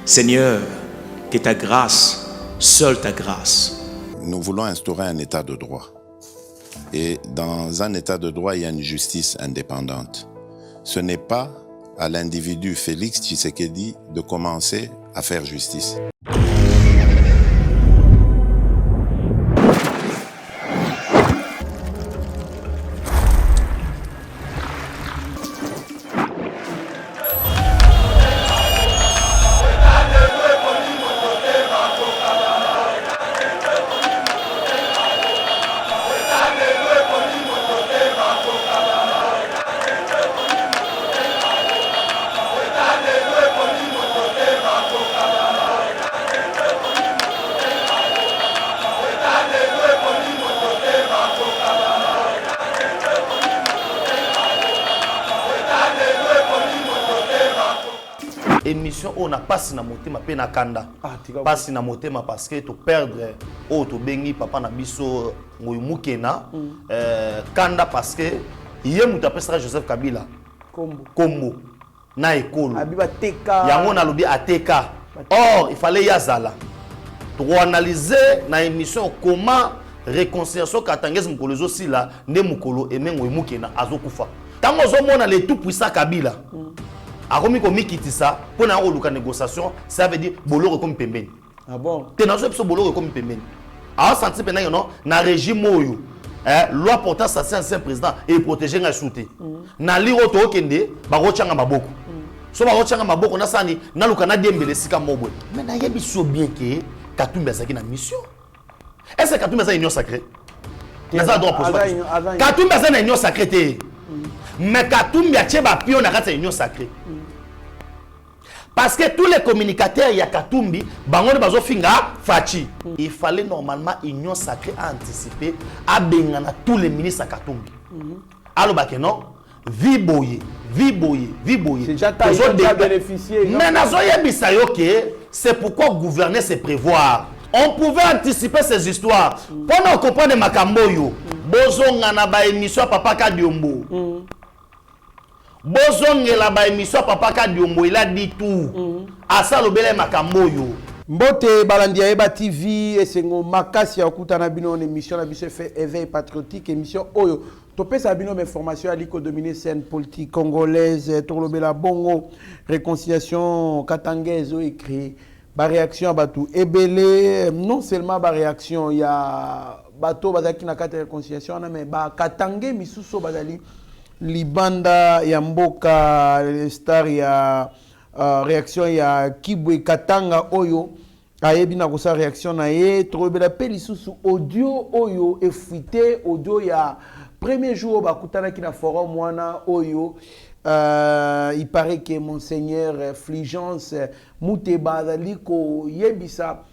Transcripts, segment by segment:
Seigneur, que ta grâce, seule ta grâce. Nous voulons instaurer un état de droit. Et dans un état de droit, il y a une justice indépendante. Ce n'est pas à l'individu Félix Tshisekedi de commencer à faire justice. Émission on a passé na motema pe na kanda passé na motema parce que to perdre o to bengi papa na biso ngoy mukena kanda parce que yé muta pesera Joseph Kabila kombo na ekolo abiba teka yango na lobi ateka or il fallait yazala to analyser na émission comment réconciliation katangezi mukolo zo sila nde mukolo emengo mukena azokufa tango zo mona le tout puissant Kabila akomi ko mikitisa pour na oluka négociation ça veut dire boloko comme pembeni ah bon te na so boloko comme pembeni a senti pena non na régime oyo loi portant ancien président et protéger nga shooté na liro to okende ba rochanga maboko so ba rochanga maboko na sani na luka na dembele sika mobwe mais na yebi so bien que Katumbi azaki na mission est-ce que Katumbi azaki union sacrée ça doit poser Katumbi azaki na union sacrée te mais Katumbi a tché ba pion na kati union sacrée. Parce que tous les communicateurs ya Katumbi bango bazo finga fachi. Il fallait normalement union sacrée à anticiper à bengana tous les ministres à Katumbi. Alors bah que non, viboye. C'est déjà déjà bénéficié. Mais nazo yebisa yo que c'est pourquoi gouverner c'est prévoir. On pouvait anticiper ces histoires. Pour nous comprendre makambo yo. Bozonga na ba émission papa Kadiombo. Bozongela ba émission papa Kadiombo il a dit tout asa lobele makambo yo mbote balandia eba TV esengo makasi ya kutana bino émission na biso fait éveil patriotique émission oyo topesa bino information aliko dominer scène politique congolaise to lobela bongo réconciliation katangaise o écrit ba réaction batu ebele non seulement ba réaction ya bato bazaki na kata réconciliation na mais ba katangé misuso bazali libanda ya mboka star ya réaction ya Kibwe Katanga oyo ayebi na kosa réaction na ye trobela pe lisusu audio oyo efuité audio ya premier jour bakutana ki na forum wana oyo il paraît que monseigneur Fulgence Muteba zaliko yebisa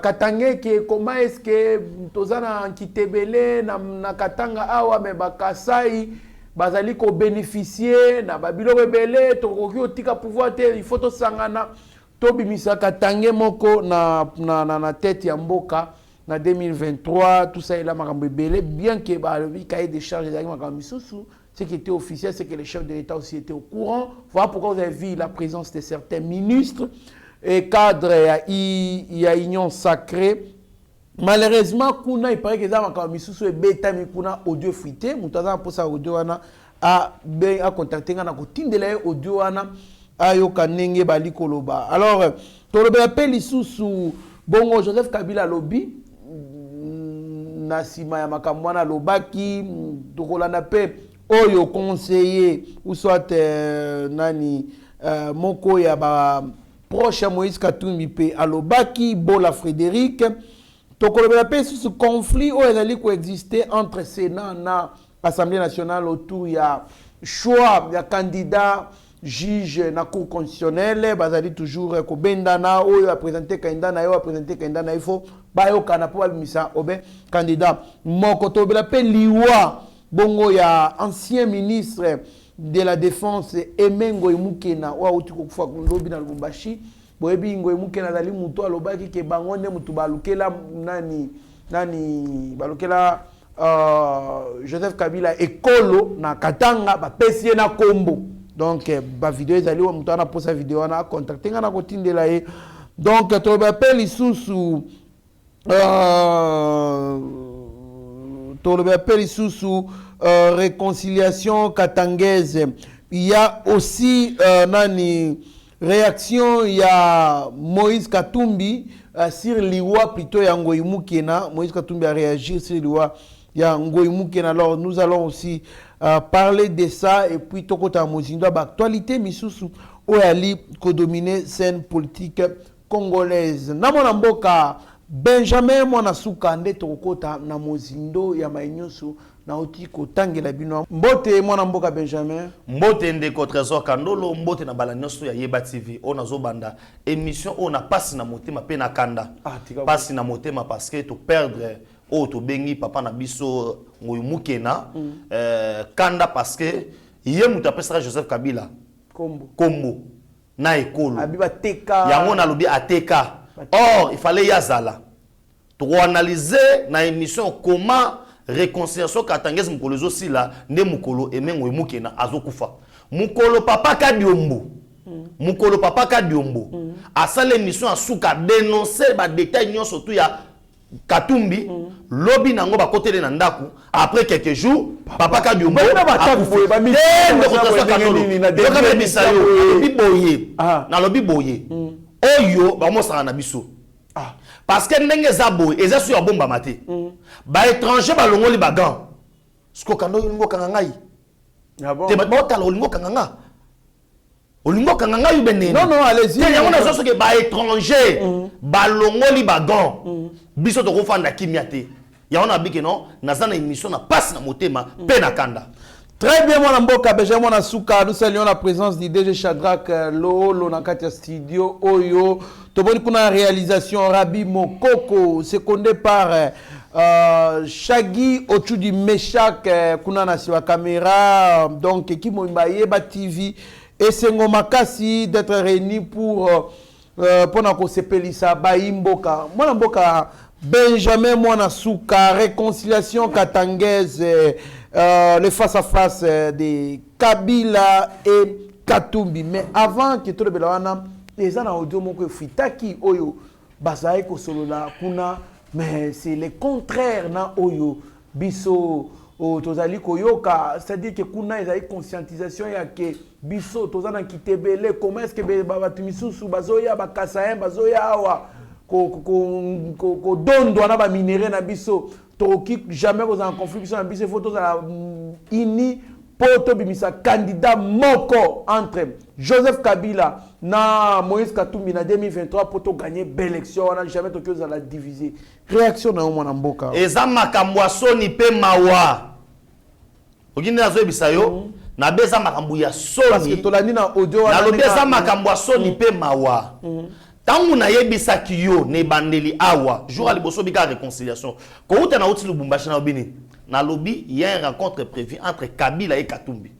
katangé que comment est-ce que tozana kitebele na katanga awa me bakasai bazali ko bénéficier na babilo rebele to koki otika pouvoir te il faut to sangana to bimisa katangé moko na tête ya mboka na 2023 tout ça il a makambo belé bien que ba le cahier des charges de makambo misusu ce qui était officiel c'est que les chefs de l'État aussi étaient au courant. Voilà pourquoi vous avez vu la présence de certains ministres et cadre il y a union sacrée. Malheureusement kuna il paraît que ça m'a misusu et beta mi kuna audio fuité mutaza pour ça audio wana a contacter na ko tindela audio wana ayo kanenge bali koloba. Alors to le appel lisusu bongo Joseph Kabila lobby na sima ya makamwana lobaki to kolana pe oyo conseiller ou soit nani moko ya ba proche Moïse Katumbi pe alobaki Bola Frédéric tokolobela pe ce conflit où ezali coexister entre Sénat na Assemblée nationale autour ya choix ya candidat juge na cour constitutionnelle bazali toujours ko bendana oyo a présenter candidat na yo a présenter candidat na il faut ba yo kana po almisa obe candidat moko tobela pe liwa bongo ya ancien ministre de la défense Emengo Mukena wa utiko kufa lobi na Lubumbashi boyebi ngo Mukena dali muto alobaki ke bango ne mutu balukela nani balukela Joseph Kabila ekolo na Katanga ba pesie na kombo Donc ba vidéo ezali wa mutu ana posa vidéo ana contacter ngana kotindela ye. Donc to ba appel isusu to le appel isusu réconciliation katangaise. Il y a aussi nani réaction, il y a Moïse Katumbi sur Liwa plutôt ya Ngoyi Mukena. Moïse Katumbi a réagi sur Liwa ya Ngoyi Mukena. Alors nous allons aussi parler de ça et puis tokota mozindo ba actualité misusu oyali ko dominer scène politique congolaise. Na mona mboka Benjamin Mwanasuka nde tokota na mozindo ya mainyoso na oti kotangela bino. Mbote mwana mboka Benjamin. Mbote ndeko Trésor Kandolo, mbote na bala nyonso ya Yeba TV. On zo banda émission on a passe na motema pe na kanda. Passe na motema parce que to perdre to bengi papa na biso Ngoyi Mukena kanda parce que ye muta pesera Joseph Kabila Kombo na ekolo abiba teka yango na lobi ateka. Or il fallait yazala to analyser na émission comment réconciliation katangese mukolo zo sila nde mukolo eme Ngoyi Mukena azokufa mukolo papa Kadiombo mukolo papa Kadiombo asala émission asuka dénoncer ba détail nyonso tout ya Katumbi lobby nango ba côté na ndaku après quelques jours papa Kadiombo na lobby boye oyo ba mosala na biso parce que ndenge za boye eza su ya bomba mate ba étranger ba longoli ba gant sko kando lingo kanga ngai te ba tala lingo kanga nga olingo kanga ngai benene non allez-y te yango na so ke ba étranger ba longoli ba gant biso to ko fanda kimia te yango na bike non naza na émission na passe na motema pe na kanda. Très bien, mon amboka, Benjamin Mwanasuka, nous saluons la présence du DG Shadrach Lolo dans le studio Oyo. Toboni kuna réalisation Rabi Mokoko, secondé par Shaggy Ochudi Meshak, kuna na siwa caméra, donc qui Moimbaye Ba TV et Sengo Makasi d'être réunis pour nako sepelisa Baimboka. Mon amboka Benjamin Mwanasuka, réconciliation katangaise. Le face-à-face de Kabila et Katumbi. Mais avant que tout le monde les gens audio moko fitaki oyo bazaye ko solo la kuna mais c'est le contraire na oyo biso tozali koyoka, c'est-à-dire que kuna ezali conscientisation ya que biso tozana kitebele comment est-ce que batu misusu bazoya bakasayen bazoya awa ko dondo na ba minéraux na biso toki jamais vous en conflit sur biso photos à ini poto bimisa candidat moko entre Joseph Kabila na Moïse Katumbi na 2023 poto gagner belle élection on a jamais toki aux la diviser réaction na mwana mboka eza makambo soni pe mawa okinde nazo bisayo na beza makambo ya soni parce que tolani na audio na lobeza makambo soni pe mawa. Tangu na yebisa kiyo ne bandeli awa jour à liboso bika réconciliation ko uta na uti Lubumbashi na obini na lobby il y a une rencontre prévue entre Kabila et Katumbi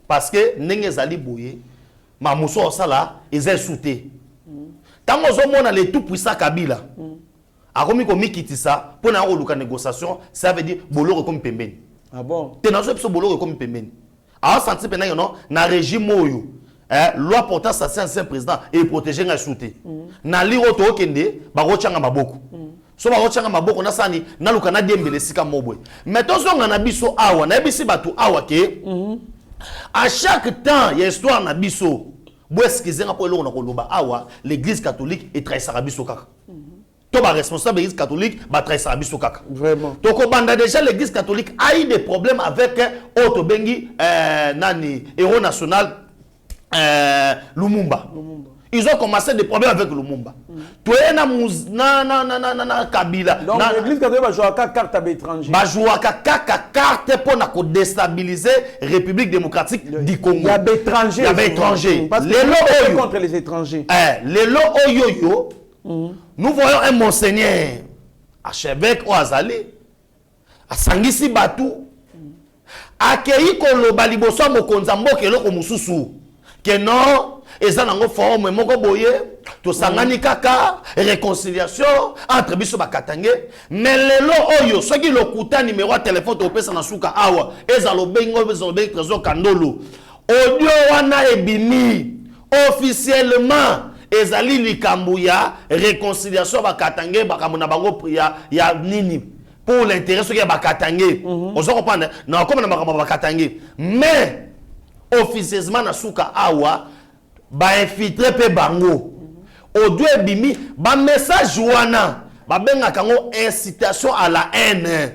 parce que ndenge zali boye ma muso sala ezai souté tango zo mona le tout puissant Kabila akomi ko mikitisa pona ko luka négociation ça veut dire boloko comme pembeni ah bon te na zo biso boloko comme pembeni a senti pena yo no na régime oyo loi portant ancien président et protéger nga shooté na liro to okende ba rochanga maboko so ba rochanga maboko na sani na luka na diembele sika mobwe mais to zonga na biso awa na bisi batu awa ke à chaque temps il y a histoire na biso bo eskize nga po eloko na koloba awa l'église catholique et trahissera biso kaka to ba responsable de l'église catholique ba trahissera biso kaka vraiment to ko banda déjà l'église catholique a eu des problèmes avec Otto Bengi nani héros national Lumumba. Ils ont commencé des problèmes avec Lumumba. Tu es na Kabila. Donc l'église catholique va jouer à carte à l'étranger. Va jouer à carte pour déstabiliser la République démocratique du Congo. Il y a des étrangers. Il y a des étrangers. Parce que contre les étrangers. Les lots oyoyo. Nous voyons un monseigneur archevêque au Azali. À Sangisi Batou. Akei koloba liboso mokonza mboka eloko mususu. Que non, et ça n'a forme moko boye, to sangani kaka, réconciliation entre biso bakatangé, mais lelo oyo, ceux qui l'okuta numéro de téléphone to pesa na suka awa, ezalo bengo bezalo bengo trésor kandolo. audio wana ebimi officiellement ezali likambo ya réconciliation bakatange bakamona bango ya nini pour l'intérêt ce qui bakatange ozo comprendre na comme na makambo bakatange mais officieusement na suka awa ba infiltrer pe bango audio ebimi ba message wana ba benga kango incitation à la haine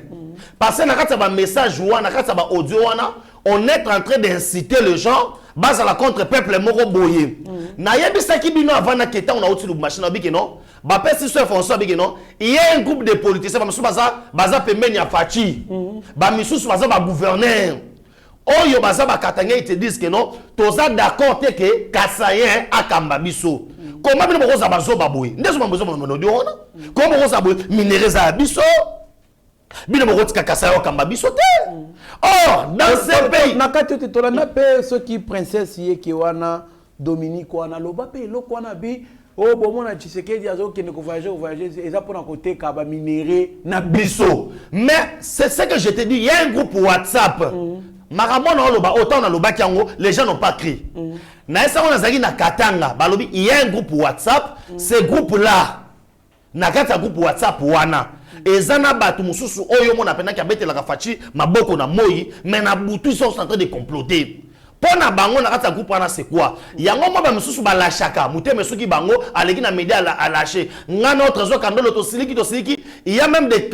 parce que na kata ba message wana kata ba audio wana on est en train d'inciter les gens base à la contre peuple moko boye na yebisa ki bino avant na keta on a outil le machine obiki non ba pesi so François obiki non il y a un groupe de politiciens ba misusu baza pembeni ya fachi ba misusu baza ba gouverneur oyo baza ba katanga ils te disent que non toza d'accord te que Kasayen akamba biso comment bino boza bazo baboye ndezo mambozo mono diona comment boza boye minéreza biso bino bokotika Kasayen akamba biso te. Or dans ce pays nakati te tolanda pe ceux qui princesse yeke wana Dominique wana loba pe eloko wana bi o bomona Tshisekedi azokende ko voyager eza pona côté ka ba minéré na biso. Mais c'est ce que je te dis, il y a un groupe WhatsApp. Maramona loba autant na loba kiango les gens n'ont pas crié. Na esa on azaki na Katanga balobi il y a un groupe WhatsApp, ce groupe là na kata groupe WhatsApp wana ezana batu mususu oyo mona pena ki abetela ka fachi maboko na moyi mais na butu ils sont en train de comploter. Pona bango na kata groupe wana c'est quoi? Yango mo ba mususu ba lâchaka muteme soki bango aleki na média à lâcher. Ngana autre zo kandolo to siliki il y a même des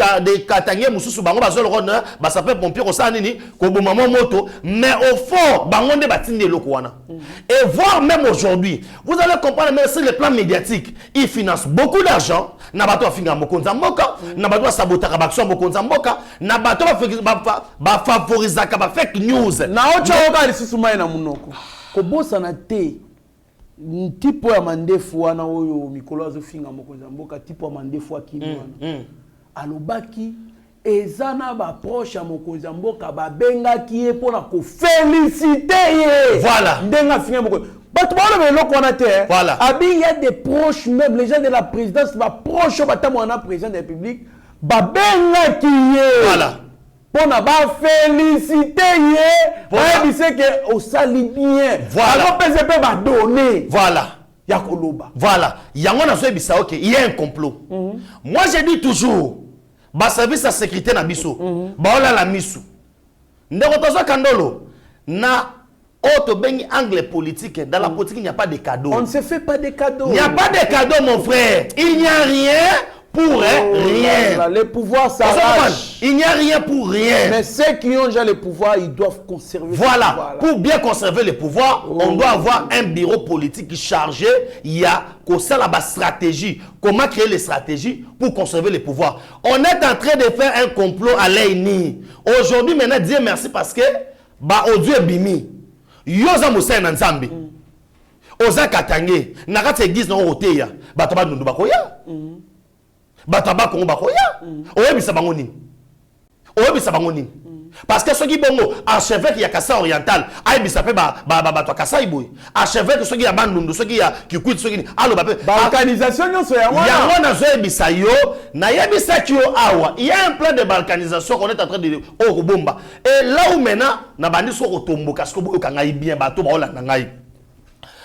katangé mususu bango ba zo le rona ba s'appelle pompier ko sa nini ko boma moto mais au fond bango nde batinde loko wana. Et voir même aujourd'hui, vous allez comprendre même sur le plan médiatique, ils financent beaucoup d'argent na bato afinga mokonza mboka na bato sabotaka baction mokonza mboka na bato ba favorisaka ba fake news na ocho oka lisusu mai na munoko ko bosa na te tipo ya mandefu wana oyo mikolo azofinga mokonza mboka tipo ya mandefu akini wana alobaki ezana ba proche ya mokonza mboka ba bengaki ye pona ko féliciter ye voilà ndenga finga mokonza. Voilà. Il y a des proches, même les gens de la présidence, proches au président de la République, voilà. Pour na ba féliciter ye, c'est que au sali bien. Voilà. PZP va donner. Voilà. Yakoloba. Voilà. Yango na so ebisa OK, il y a un complot. Moi je dis toujours, ba service à sécurité na biso, ba ola la misu. Ndeko tozo kandolo na autre bengi angle politique. Dans la politique, il n'y a pas de cadeaux. On ne se fait pas de cadeaux. Il n'y a pas de cadeaux, mon frère. Il n'y a rien pour rien. Là, les pouvoirs s'arrachent. Il n'y a rien pour rien. Mais ceux qui ont déjà le pouvoir, ils doivent conserver voilà. le pouvoir. Pour bien conserver le pouvoir, on doit avoir un bureau politique chargé. Il y a la stratégie. Comment créer les stratégies pour conserver le pouvoir. On est en train de faire un complot à l'ENI. Aujourd'hui, maintenant, Dieu merci parce que bah, Dieu bimi. Yoza Moussa na Nzambi. Oza Katange. Nakati église na oteya. Bato ba nundu bakoya. Bato ba kongo bakoya. Oyebisa bango nini. Oyebisa bango nini. Parce que ceux qui bongo archevêque ya Kasa oriental, ayebisa pe bato Kasa iboy. Archevêque ceux qui ya bandundu, ceux qui ya Kikwit, ceux qui alo ba pe. Balkanisation nyonso ya wana. Ya wana zo yebisa yo, na yebisa ki yo awa. Il y a un plan de balkanisation qu'on est en train de Orobomba. Et là où maintenant na bandi so kotombo parce que boyo kangai bien bato ba olanda ngai.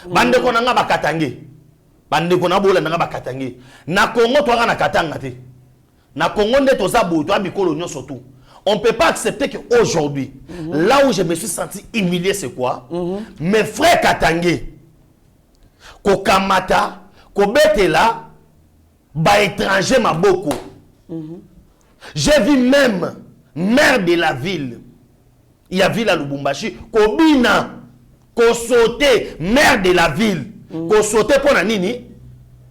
Bande ko nanga bakatange. Bande ko na bola nanga bakatange. Na Congo to na katanga te. Na Congo nde to za boyo to abikolo nyonso tout. On ne peut pas accepter qu'aujourd'hui, là où je me suis senti humilié, c'est quoi? Mes frères Katangé, Kokamata, Kobetela, ba étranger ma beaucoup. J'ai vu même maire de la ville, il y a ville à Lubumbashi, Kobina, Kosote, maire de la ville, Kosote pour Nini,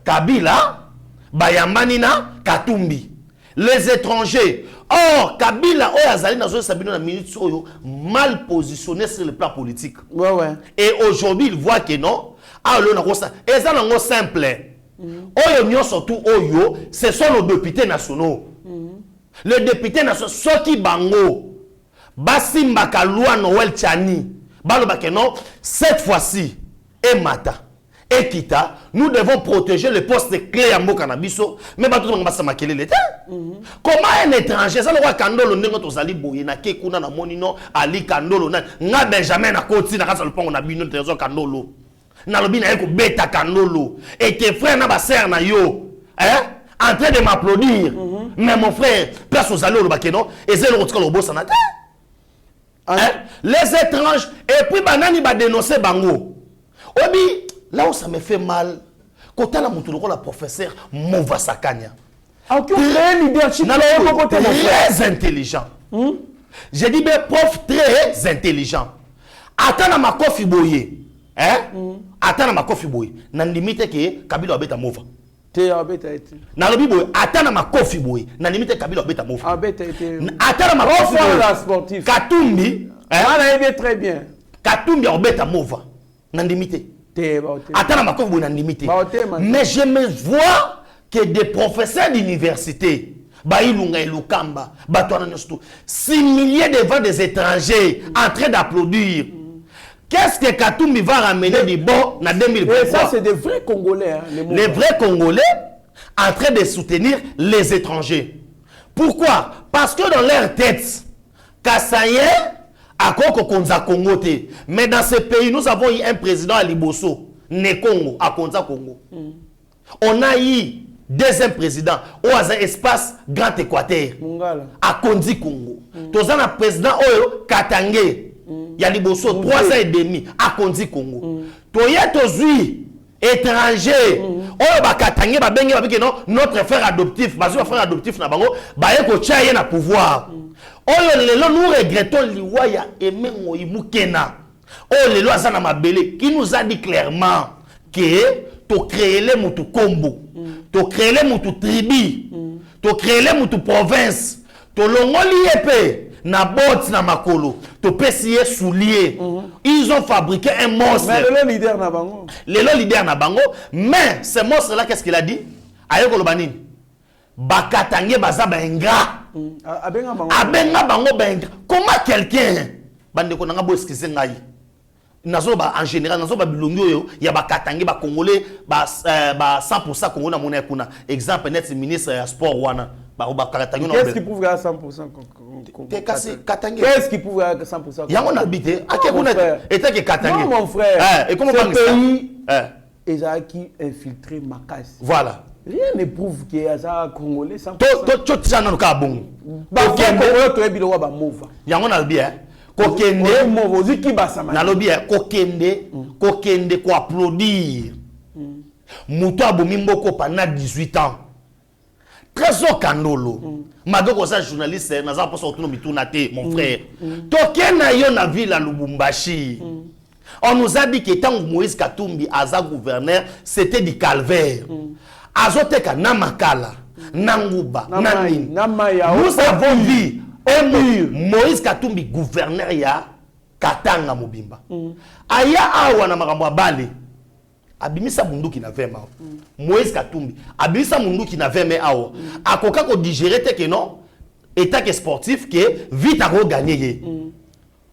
Kabila, Bayamanina, Katumbi. Les étrangers. Or, Kabila, mal positionné sur le plan politique. Ouais, ouais. Et aujourd'hui, il voit que non. Ah, et ça, c'est simple. Oyo, surtout, Oyo, ce sont nos députés nationaux. Les députés nationaux, ceux qui bango, Basimbaka Loi Noël Tchani, Balobake non, cette fois-ci, et Mata. et kita, nous devons protéger les postes clés à Mboka Nabiso, mais pas tout le monde va s'amaquer l'état. Comment un étranger, ça le roi Kandolo, n'est pas allé boyer, na Kekuna, na Monino, Ali Kandolo, na Benjamin, na Koti, na Rassalpon, na Bino, Trésor Kandolo, na Lobina, Eko Beta Kandolo, et tes frères, na Basser, na Yo, hein, en train de m'applaudir. Mais mon frère, place aux allées au Bakeno, et c'est le retour au boss en atteint. Les étranges, et puis Banani va dénoncer Bango. Obi, là où ça me fait mal, quand tu as la professeur Mova Sakanya. Très intelligent. J'ai dit, mais prof très intelligent. Attends ma kofi boye. Attends ma kofi boye. Nan limite que Kabila obeta Mova. Na lobi boye, attends ma kofi boye. Nan limite Kabila obeta Mova. Attends ma kofi boye. Katumbi. Très bien. Katumbi obeta Mova. Nan limite. Attends ma kofi boye nan limite. Mais je me vois que des professeurs d'université, Baïlunga et Lukamba, si milliers devant des étrangers en train d'applaudir, qu'est-ce que Katumbi va ramener du bon dans 2023? Et ça, c'est des vrais Congolais. Hein, les vrais Congolais en train de soutenir les étrangers. Pourquoi? Parce que dans leur tête, Kassaye a Konza Congo. Mais dans ce pays, nous avons eu un président à Liboso, Né Congo, à Konza Congo. On a eu deuxième président au espace Grand Équateur à Kondi Congo. Tous un président au Katangé, il y a Liboso 3 ans et demi à Kondi Congo. Toya tozui étranger au Katangé ba bengi ba non notre frère adoptif, parce que frère adoptif na bango ba yeko tchaye na pouvoir. Oyo lelo nous regrettons liwaya Aimé Moïbu Kena. Oh lelo azana mabele qui nous a dit clairement que to créer les mutu kombo, to créer les mutu tribu, to créer les mutu province, to longoli épée, na bot na makolo, to pesier soulier. Ils ont fabriqué un monstre. Mais le leader na bango. Le leader na bango, mais ce monstre là qu'est-ce qu'il a dit? Ayoko lobani. Bakatange bazaba ingra. Abenga bango benga. Comment quelqu'un bande ko nanga bo excuser ngai? En général, il y a des Congolais, 100% Congolais na monnaie kuna. Exemple net ministre sport wana. Qu'est-ce qui prouve à 100% Qu'est-ce qui prouve à 100%? Il y a mon habité. Non mon frère. Et comment ce pays est qui infiltré Makas. Voilà. Rien ne prouve qu'il y a un Congolais 100%. Tout ça dans le bon. Il y a mon habité. Kokende kokende ko applaudir muto abomimboko pendant 18 ans Trésor Kandolo madoko sa journaliste naza poso tuno mituna te mon frère tokena yo na ville à Lubumbashi. On nous a dit que tant Moïse Katumbi aza gouverneur c'était du calvaire azoteka na makala na nguba na nini nous avons vu Moïse Katumbi gouverneur ya Katanga Mobimba. Aya awa na makambo abale. Abimisa munduki na vema. Moïse Katumbi abimisa munduki na vema awa. Akoka ko digérer te que non état que sportif que vite à gagner.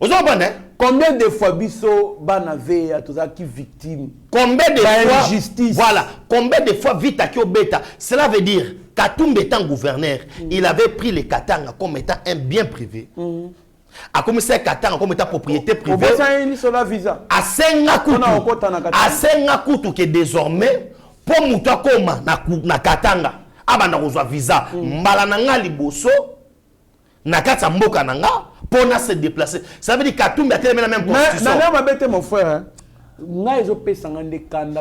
Vous comprenez? Combien de fois biso banave ya toza qui victime? Combien de fois justice? Voilà, combien de fois vite à bêta? Cela veut dire Katumbi étant gouverneur, il avait pris les Katanga comme étant un bien privé. A commencé Katanga comme étant propriété privée. À Sengakutu que désormais pour muta koma na Katanga abana kozwa visa mbala nanga liboso na kata mboka nanga pour se déplacer. Ça veut dire Katumbi a tellement la même constitution. Mais mon frère,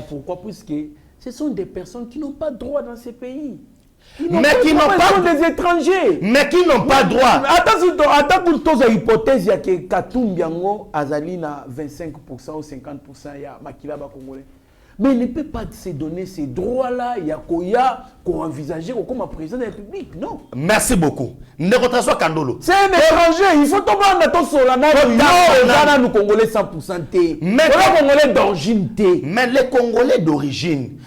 pourquoi? Puisque ce sont des personnes qui n'ont pas droit dans ces pays. Mais qui n'ont pas des étrangers. Mais qui n'ont pas droit. Attends pour toi hypothèse ya que Katumbi yango azali na 25% ou 50% ya makila ba congolais. Mais il ne peut pas se donner ces droits-là, il y a qu'on envisager comme président de la République, non? Merci beaucoup. Nekotraso Kandolo. C'est un étranger, il faut tomber en attente sur la nation. Nous Congolais 100%. Mais les Congolais d'origine. Mais les Congolais d'origine,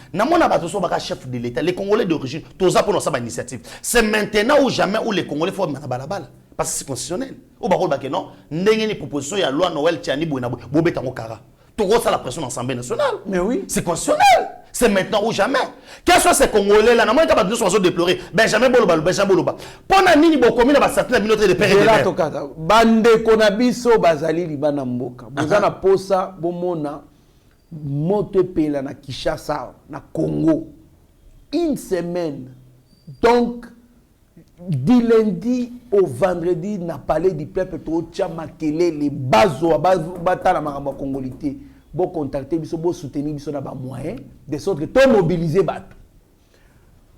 chef de l'État, les Congolais d'origine, tout ça pour notre initiative. C'est maintenant ou jamais où les Congolais font balabala. Parce que c'est constitutionnel. Ou non, n'ayez une proposition, il y a loi Noël Tiani Bouena, Bobeta Mokara. tout ça la pression dans l'Assemblée nationale. Mais oui. C'est constitutionnel. C'est maintenant ou jamais. Quels sont ces Congolais là? Normalement, ils ne sont pas déplorer. Benjamin Boloba. Pendant nini bokomi na basatana binotre de père et de mère. Bande konabiso bazali libana mboka. Bozana posa bomona moto pela na Kinshasa na Congo. Une semaine. Donc du lundi au vendredi na palais du peuple to Tchamakele les bazo batala makambo congolité. Bon contacter biso bo soutenir biso na ba moyens de sorte que to mobiliser bato.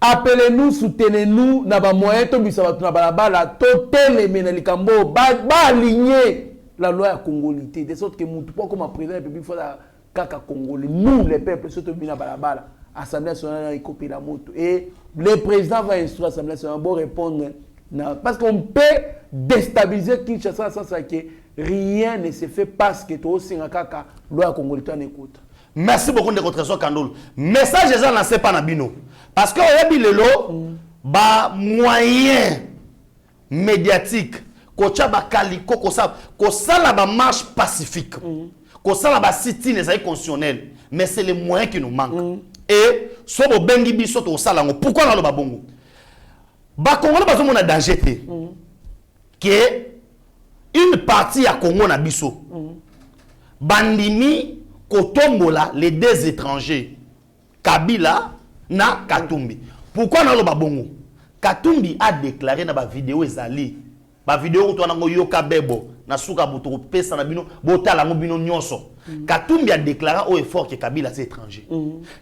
Appelez-nous, soutenez-nous na ba moyens to biso bato na balabala to teleme na likambo ba aligner la loi congolité de sorte que mutu pas comme président de la République faut la kaka congolais nous les peuples surtout na balabala Assemblée nationale a copié la moto et le président va instruire l'Assemblée nationale pour répondre parce qu'on peut déstabiliser Kinshasa sans ça que rien ne se fait parce que tout aussi en kaka loi congolais en écoute. Merci beaucoup de votre trésor Kandolo. Message les gens lancé par Nabino parce que oyebi lelo ba moyen médiatique kocha ba kaliko ko sala ba marche pacifique ko sala ba sit-in les constitutionnels mais c'est les moyens qui nous manquent. Et sobo bengi biso to sala ngo pourquoi na lo ba bongo ba Congolais bazo mona danger té que une partie à Congo na biso bandimi kotombola les deux étrangers Kabila na Katumbi. Pourquoi na lo ba bongo? Katumbi a déclaré na ba vidéo ezali ba vidéo to na ngo yoka bebo na suka buto pesa na bino botala ngo bino nyonso. Katumbi a déclaré au effort que Kabila c'est étranger.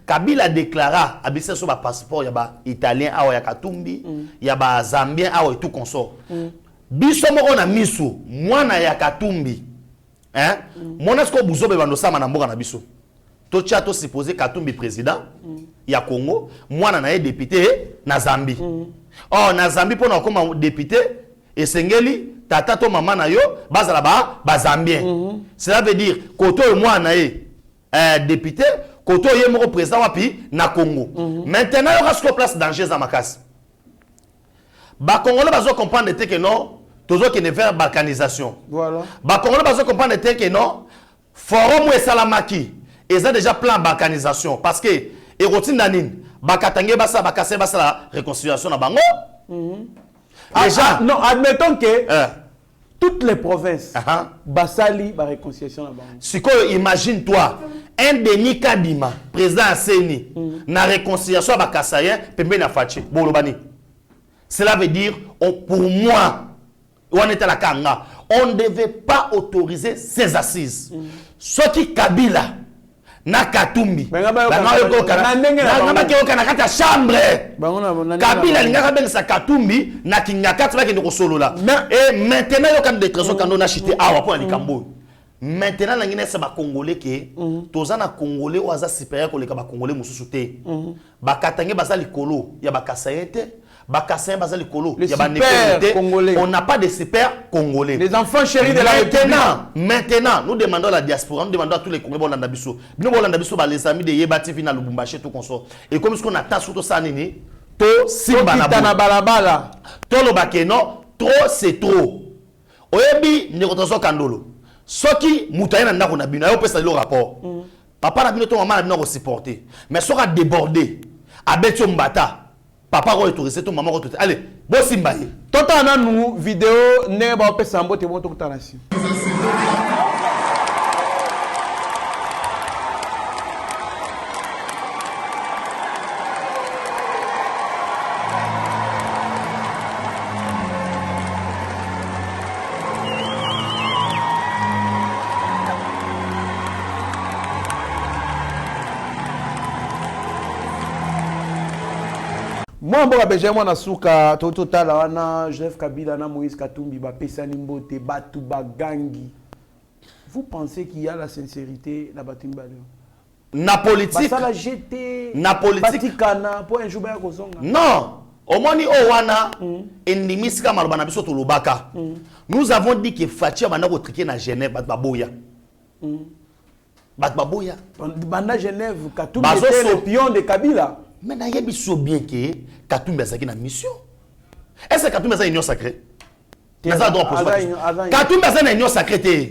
Kabila a déclaré a bisse sur ba passeport ya ba italien awa ya Katumbi, ya ba zambien awa et tout consort. Biso moko na miso mwana ya Katumbi. Hein? Monasko buzobe bando sama na mboka na biso. To chato supposé Katumbi président ya Congo, mwana na député na Zambie. Oh na Zambie pour na comme député et sengeli tata to maman na yo bazala ba zambien. Cela veut dire koto et moi na député koto ye moko président wapi na Congo. Maintenant il y aura ce place danger za makasi. Ba Congolais bazo comprendre que non toujours que ne vers balkanisation. Voilà. Ba Congolais bazo comprendre que non forum ou salamaki ils ont déjà plan balkanisation parce que erotine nanine bakatange basa bakase basa la réconciliation na bango. Déjà, non, admettons que toutes les provinces, Basali, la réconciliation là-bas. Si imagine-toi, un Denis Kadima, président Asseni, na réconciliation à Bakasayen, Pembe na Fachi, Bolobani. Cela veut dire, pour moi, on était à la Kanga, on ne devait pas autoriser ces assises. Ce qui Kabila, na Katumbi, na chambre. Kabila linga ben sa Katumbi na Kingakati ba ke solo là. Et maintenant yo kan de trésor quand on a chité awa pour likambo. Maintenant na ngine sa ba Congolais ke tozana Congolais oza supérieur ko le ba Congolais mususu te. Ba katange baza likolo ya ba kasayete. Bakassien basali kolo, il y a pas de on n'a pas de super congolais. Les enfants chéris de la République. Maintenant, nous demandons à la diaspora, nous demandons à tous les Congolais Bolanda Bisso. Nous Bolanda Bisso les amis de Yeba TV na Lubumbashi tout consort. Et comme ce qu'on attend surtout ça nini, to simba na balabala. To lo bakeno, trop c'est trop. Oyebi ni rotoso kandolo. Soki mutayena ndako na bino, yo pesa le rapport. Papa na bino to maman na bino ko supporter. Mais sera débordé. Abetio mbata. Papa va autorisé ton maman va autorisé. Allez, bon simbaye. Tota na nous vidéo ne ba pesa mbote bon to kutanasi. Moi, je suis Nasuka, total, wana Joseph Kabila, na Moïse Katumbi, Pesa Nimbote, Batuba Gangi. Vous pensez qu'il y a la sincérité la Batimbalio? Na politique. Ça la jeté. Na politique. Batikana pour un jour à Kozonga. Non. Au moins, Owana, Endimisika Malbana Biso Tolobaka. Nous avons dit que Fatia Bana retriqué na Genève, Batbaboya. Batbaboya. Bana Genève, Katumbi était le pion de Kabila. Mais il y a bien que Katumbi a une mission. Est-ce que Katumbi a une union sacrée? naza droit poser Katumbi aza na union sacrée te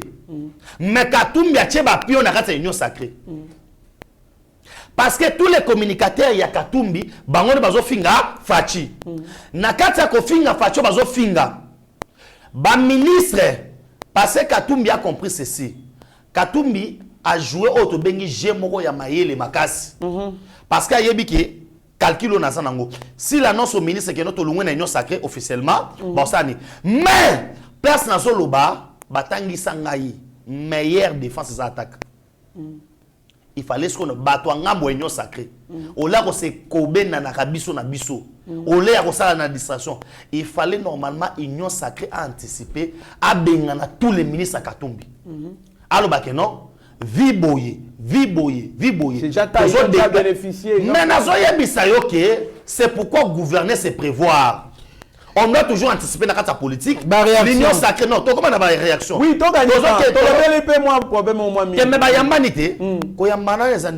mais Katumbi a tcheba pion na kati union sacrée parce que tous les communicateurs ya Katumbi bango bazo finga Fachi na kati ya ko finga Fachi bazo finga ba ministre parce que Katumbi a compris ceci Katumbi a joué au bengi jemoko ya mayele makasi parce que yebi ke calcul na sanango si l'annonce au ministre que notre lungwe na union sacrée officiellement bon ça ni mais place na soloba batangi sangai meilleure défense des attaques il fallait ce qu'on bato ngambo union sacrée au là ko se kobena na kabiso na biso au là ko sala na distraction il fallait normalement union sacrée a anticiper a bengana tous les ministres à Katumbi alors ba que non viboye. C'est déjà ta bénéficié. Mais c'est pourquoi gouverner, c'est prévoir. On doit toujours anticiper dans la politique. L'union sacrée, non. Comment on a une réaction? Oui, toi, tu as un problème au moins. Mais il y a un manité. Quand il y a un manité,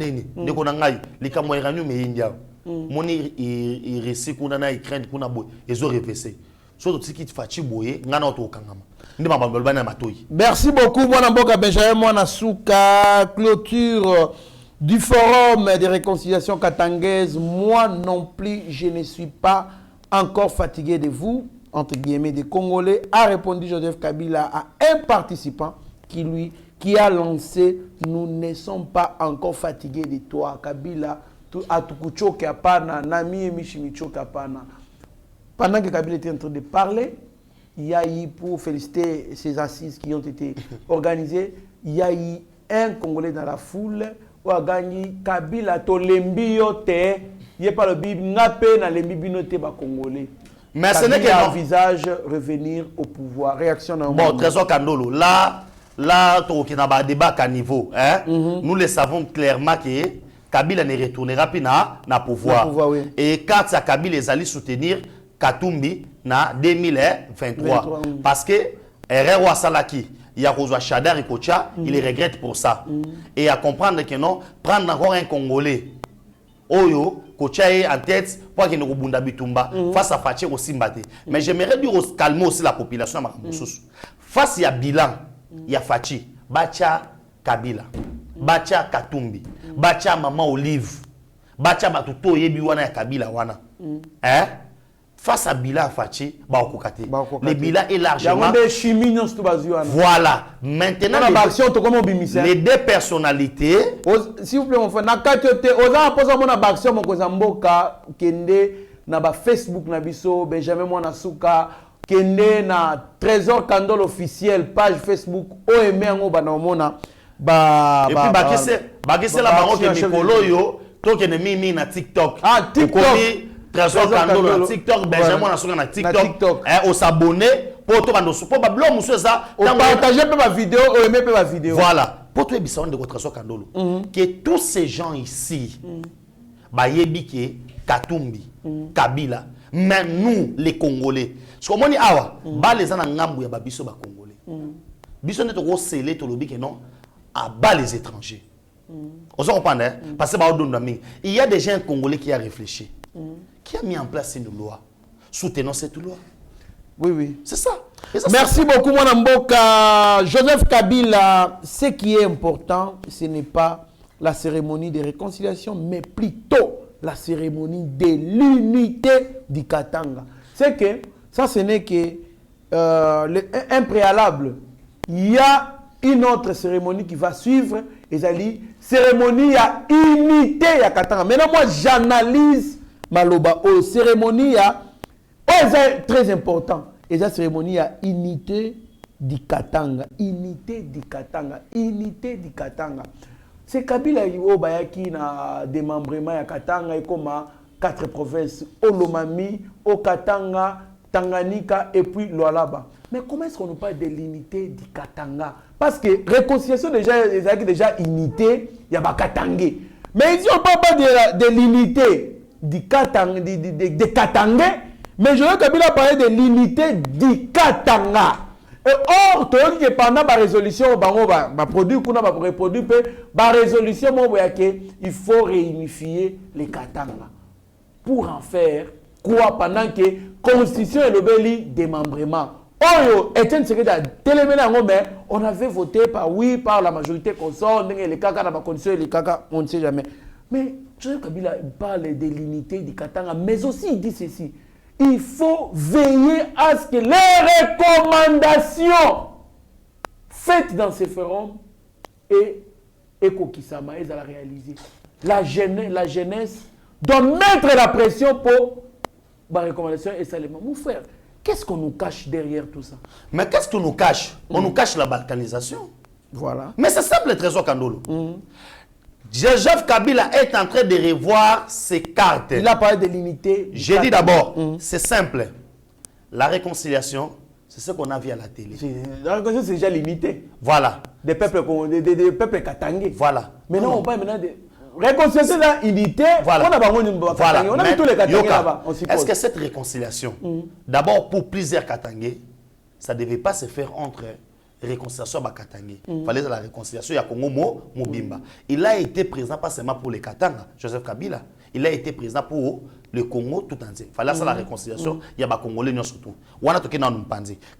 il y a un manité. Moni il récit qu'on a écrit qu'on a boy ils ont réversé surtout ce qui te fatigue boyer ngana to kangama ndi mabambolo bana matoyi. Merci beaucoup Mwana Mboka Benjamin Mwana Souka, clôture du forum de réconciliation katangaise. Moi non plus je ne suis pas encore fatigué de vous entre guillemets des Congolais, a répondu Joseph Kabila à un participant qui a lancé nous ne sommes pas encore fatigués de toi Kabila. Pendant que Kabila était en train de parler, il y a eu, pour féliciter ces assises qui ont été organisées, il y a eu un Congolais dans la foule où a gagné Kabila to lembiote, il n'y a pas le bib, n'a pas dans les bibinote Congolais. Mais ce n'est qu'un visage revenir au pouvoir. Réaction dans bon, Trésor Kandolo, là, il y a un débat à niveau. Hein? Nous le savons clairement que Kabila ne retournera plus na pouvoir. Oui. Et quand Kabila les allait soutenir Katumbi na 2023. Parce que Herrera Salaki, il y a Rosa Chadar et Kocha, il les regrette pour ça. Et à comprendre que non, prendre encore un Congolais, Oyo, Kocha est en tête pour qu'il ne rebonde Bitumba face à Fachi aussi Mbate. Mais j'aimerais dire calmer aussi la population. Face à bilan, il y a Fachi, Bacha Kabila. Bacha Katumbi, Bacha Maman Olive, Bacha Batuto Yebi wana ya Kabila wana. Hein? Face à Bila Fachi, le bilan est largement. Voilà. Maintenant, les deux personnalités. S'il vous plaît, mon frère, na Facebook na biso Benjamin Mwana Souka kende na Trésor Kandol officiel page Facebook OME ngo banamona. Et puis bakise la bango ke mikolo yo to ke ne mimi na TikTok. Ah TikTok. Trésor Kandolo na TikTok, Benjamin Mwana Souka na TikTok. On s'abonner pour to bando pour ba blog muso ça. Partager ma vidéo, aimer ma vidéo. Voilà. Pour toi bisson de Trésor Kandolo. Que tous ces gens ici ba yebi ke Katumbi, Kabila, même nous les Congolais. Parce que moni awa ba les ana ngambu ya ba biso ba Congolais. Biso ne to ko sceller to lobi ke non à bas les étrangers. On se comprend, hein? Parce que il y a des gens congolais qui ont réfléchi, qui a mis en place une loi. Soutenons cette loi. Oui, oui. C'est ça. Merci beaucoup, Mwana Mboka. Joseph Kabila, ce qui est important, ce n'est pas la cérémonie de réconciliation, mais plutôt la cérémonie de l'unité du Katanga. C'est que, ça ce n'est qu'un préalable. Il y a une autre cérémonie qui va suivre, et c'est cérémonie à unité à Katanga. Maintenant, moi, j'analyse Maloba. Oh, cérémonie à. Oh, c'est très important. Et la cérémonie à unité du Katanga. Unité du Katanga. Unité du Katanga. C'est Kabila qui a démembrement à Katanga et comme 4 provinces. Olomami, Okatanga, Tanganyika et puis Lualaba. Mais comment est-ce qu'on nous parle de l'unité du Katanga? Parce que réconciliation déjà unité, il y a Katangé. Mais ici on ne parle pas de l'unité du Katanga, de Katangé, mais je veux Kabila parler de l'unité du Katanga. Et or, pendant la résolution, il faut réunifier les Katanga. Pour en faire quoi pendant que la constitution est le démembrement. Oyo, Etienne Tshisekedi a téléméné en mais on avait voté par la majorité consort, les caca dans ma condition, les caca, on ne sait jamais. Mais Joseph Kabila parle de l'unité du Katanga, mais aussi il dit ceci. Il faut veiller à ce que les recommandations faites dans ces forums et Kokisama, elles allaient réaliser. La jeunesse doit mettre la pression pour les recommandations et ça les Mon frère, qu'est-ce qu'on nous cache derrière tout ça? Mais qu'est-ce qu'on nous cache? On nous cache la balkanisation. Voilà. Mais c'est simple, le trésor Kandolo. Joseph Kabila est en train de revoir ses cartes. Il a parlé de l'unité. J'ai dit d'abord, c'est simple. La réconciliation, c'est ce qu'on a vu à la télé. La réconciliation, c'est déjà l'unité. Voilà. Des peuples katangés. Voilà. Maintenant, on parle maintenant de réconciliation, la unité. Voilà. On a vu tous les katangés là-bas. Est-ce que cette réconciliation, d'abord pour plusieurs katangés, ça ne devait pas se faire entre réconciliation à Katangé. Il fallait la réconciliation, il y a Congo Mobimba. Il a été présent pas seulement pour les Katanga, Joseph Kabila. Il a été présent pour le Congo tout entier. Il fallait la réconciliation, il y a des Congolais surtout. Quand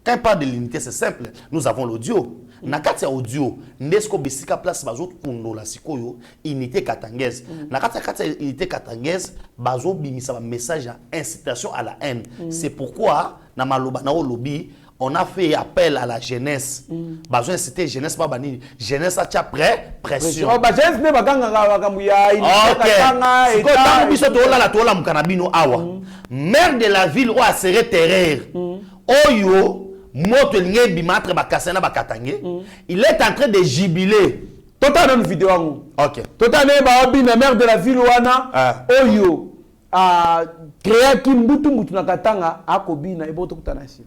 il parle de l'unité, c'est simple. Nous avons l'audio. Nakati ya audio, Nesko Besika place bazo kundo la sikoyo, unité katangaise. Nakati unité katangaise, bazo bimisa ba message à incitation à la haine. C'est pourquoi na maloba na lobby on a fait appel à la jeunesse. Besoin c'était jeunesse pas banni. Jeunesse a prêt pression. Oh, jeunesse ne baganga bakamuya katanga et tant biso to la mukanabino awa. Maire de la ville ou a serré terreur. Oyo moto linge bimatre bakasena bakatangé. Il est en train de jubiler. Total une vidéo. OK. Total ne ba bina maire de la ville wana. Oyo a créé Kimbutu mutu na katanga akobina eboto kutanasi.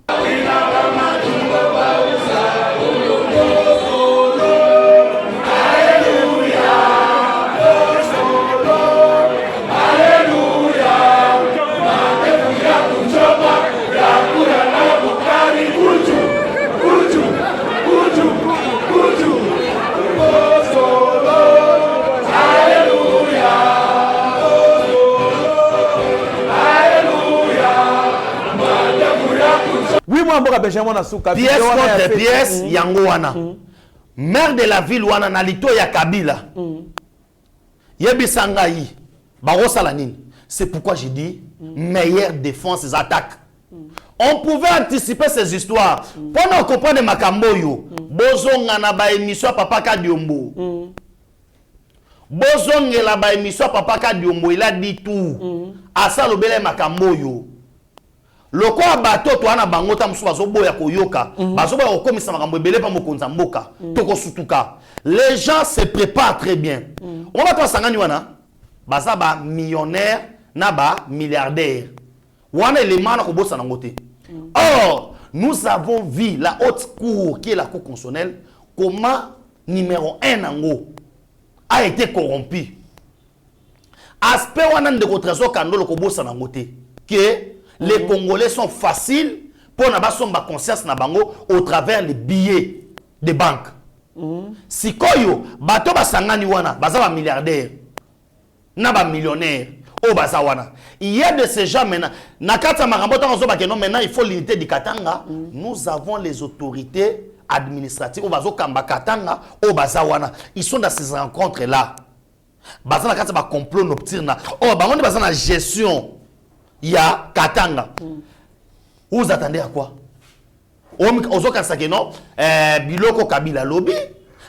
Pièce contre pièce, yango wana. Maire de la ville wana na lito ya Kabila. Yebisanga yi. Barosala nini. C'est pourquoi j'ai dit meilleure défense des attaques. On pouvait anticiper ces histoires. Pendant qu'on comprend de makamboyo, bozonga na ba émission Papa Kadiombo. Bozonga la ba émission Papa Kadiombo, il a dit tout. Asa lobele makamboyo. Loko abato to ana bangota musu bazoboya koyoka bazoboya kokomisa makambo ebele pa mokonza mboka toko sutuka. Les gens se préparent très bien. On va toi sangani wana baza ba millionnaire na ba milliardaire. Wana élément na kobosa na ngote. Or, nous avons vu la haute cour qui est la cour constitutionnelle comment numéro 1 nango a été corrompu. Aspect wana de trésor Kandolo kobosa na ngote que les Congolais sont faciles pour n'avoir son conscience na bango au travers les billets de banque. Si koyo bato basangani wana baza ba milliardaire na ba millionnaire o baza wana. Il y a de ces gens maintenant nakata marambota nzo ba non maintenant il faut l'unité du Katanga. Nous avons les autorités administratives o bazo kamba Katanga o baza wana. Ils sont dans ces rencontres là. Baza nakata ba complot nocturne. Oh bango ni baza na gestion. Il y a Katanga. Vous attendez à quoi? Ozo kansake non biloko Kabila lobby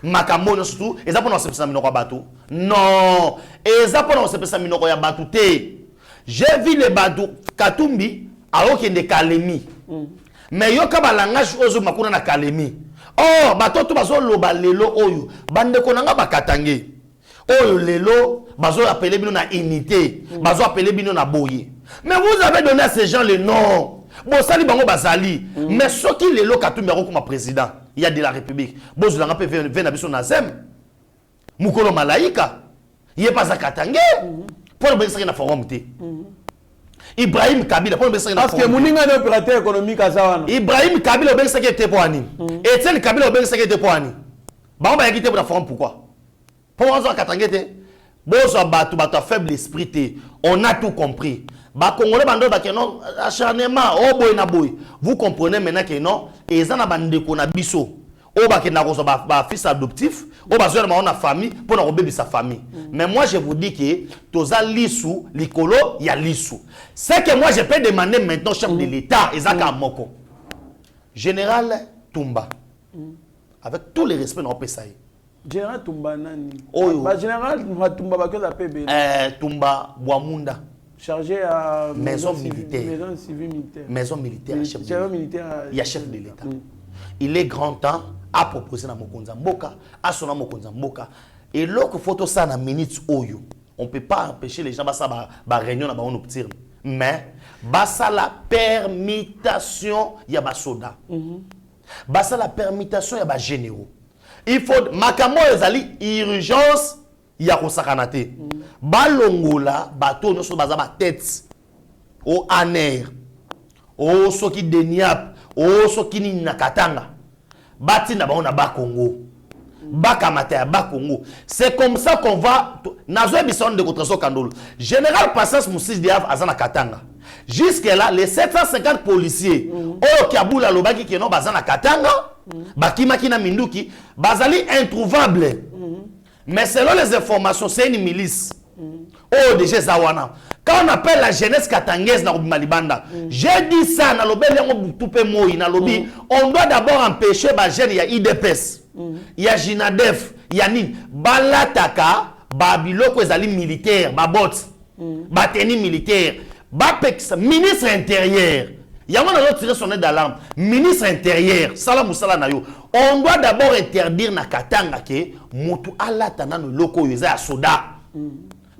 makambo no surtout eza pona sepesa minoko bato. Non, eza pona sepesa minoko ya bato te. J'ai vu les bateaux Katumbi a okende Kalemi. Mais yo ka ba langage ozo makuna na Kalemi. Oh bato to bazo loba lelo oyo bande konanga bakatangé. Oyo lelo bazo appeler bino na unité, bazo appeler bino na boye. Mais vous avez donné à ces gens le nom. Bon, sali bango bazali. Mais ce qui est le Katumbi comme président, il y a de la République. Bon, je l'ai fait venir à Nazem. Mukolo Malaika. Il n'est pas à Katangé. Pour le bénéficier de forum. Ibrahim Kabila. Pour le bénéficier de forum. Parce que Mouninga est opérateur économique à Zawana. Ibrahim Kabila, le bénéficier de Poani. Et tel Kabila, le bénéficier de Poani. Bah, on va quitter pour la forum. Pourquoi? Pour on va Katangé. bozo bato faible esprit, on a tout compris. Ba Congolais bando ba non acharnement oh boy na boy. Vous comprenez maintenant que non et ça na bande ko na biso. O ba kena ko ba fils adoptif, o ba zo na famille pour na bébé sa famille. Mais moi je vous dis que toza lisu likolo ya lisu. C'est que moi je peux demander maintenant chef de l'État Ezaka Moko. Général Tumba. Avec tous les respects on peut ça. Général Tumba nani? Oh, général Tumba ba que la PB. Tumba Boamunda. Chargé à maison militaire. Maison civile militaire. Maison militaire, chef de l'État. Il est grand temps à proposer na Mokonza Mboka, à son Mokonza Mboka. Et lorsque photo ça na minutes oyo, on peut pas empêcher les gens ba réunion na ba on obtire. Mais basa la permutation ya ba soda. Basa la permutation ya ba généraux. Il faut makamo ezali urgence ya kosakanate. Balongola bato no so baza ba tête au aner. O soki deniap, o soki ni nakatanga. Bati na ba on a ba Congo. Bakamata ya ba Congo. C'est comme ça qu'on va nazo bison de contre so kandolo. Général Passas Moussis Diaf azana katanga. Jusque là les 750 policiers o kiabula lobaki ki no bazana katanga, bakimaki na minduki, bazali introuvable. Mais selon les informations, c'est une milice. Oh, déjà Zawana. Quand on appelle la jeunesse katangaise dans Malibanda, j'ai dit ça dans le lobby, on doit d'abord empêcher les jeunes, il y a IDPS, il y a Jinadef, il y a Nin, Balataka, Babiloko ezali militaire, Babot, Bateni militaire, Bapex, ministre intérieur. Il y a un tiré son d'alarme. Ministre intérieur, Salam Moussala Nayo. On doit d'abord interdire na Katanga que Motu Alatana no loko yuza soda.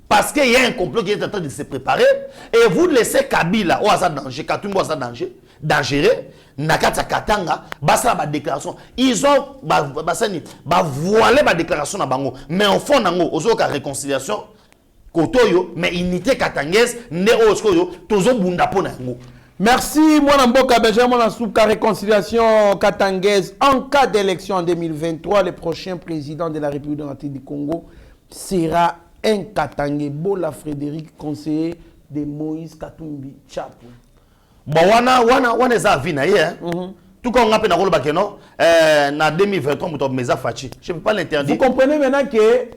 Parce qu'il y a un complot qui est en train de se préparer et vous laissez Kabila au hasard danger, Katumbo au hasard danger, dangereux, Nakata Katanga, basa ba déclaration. Ils ont voilé ma déclaration na bango, mais en fond nango ozoka réconciliation kotoyo mais unité katangaise ne oskoyo tozo bunda pona ngo. Merci, moi Mboka Benjamin Lansouka, réconciliation katangaise. En cas d'élection en 2023, le prochain président de la République démocratique du Congo sera un Katangé, Bola Frédéric, conseiller de Moïse Katumbi Tchapou. Bon, wana za vina hier. Tout comme on appelle dans na 2023 muto meza fachi. Je peux pas l'interdire. Vous comprenez maintenant que